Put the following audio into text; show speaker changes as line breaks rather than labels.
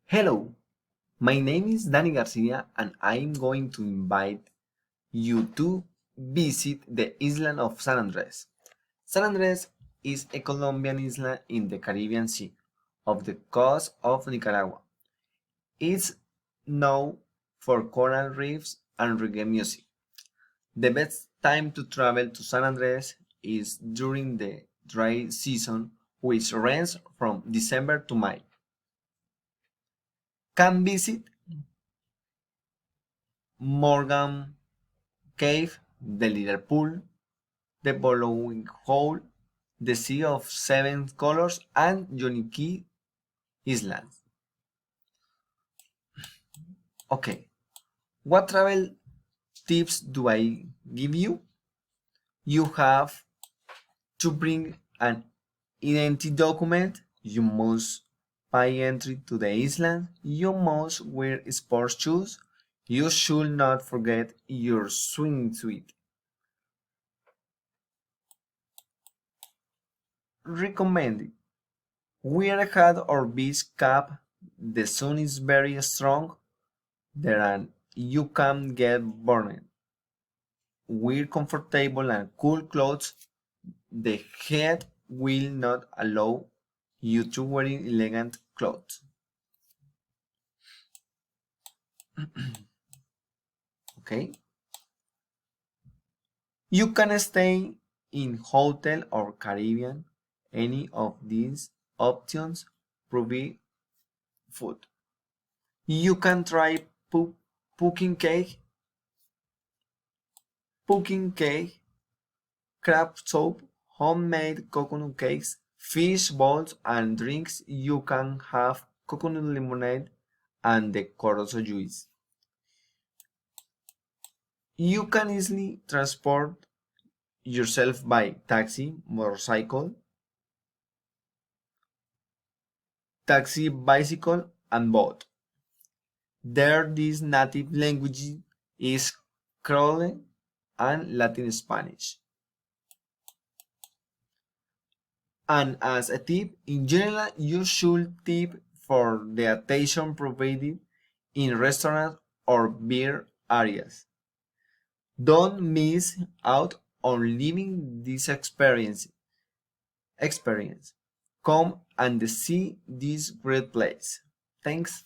Hello, my name is Danny Garcia and I'm going to invite you to visit the island of San Andres. San Andres is a Colombian island in the Caribbean Sea off the coast of Nicaragua. It's known for coral reefs and reggae music. The best time to travel to San Andres is during the dry season, which runs from December to May. Can visit Morgan Cave, the Little Pool, the Bowling Hole, the Sea of Seven Colors, and Yoniki Islands. Okay, what travel tips do I give you? You have to bring an identity document. You must buy entry to the island. You must wear sports shoes. You should not forget your swimsuit. Recommended. Wear a hat or beach cap. The sun is very strong there and you can get burned. Wear comfortable and cool clothes. The heat will not allow you to wear elegant clothes. Okay? You can stay in hotel or Caribbean. Any of these options provide food. You can try pumpkin cake, pumpkin cake, crab soup, homemade coconut cakes, fish balls, and drinks. You can have coconut lemonade and the corozo juice. You can easily transport yourself by taxi, motorcycle, taxi, bicycle, and boat. There, this native language is Creole and Latin Spanish. And as a tip, in general, you should tip for the attention provided in restaurants or beer areas. Don't miss out on living this experience. Come and see this great place. Thanks.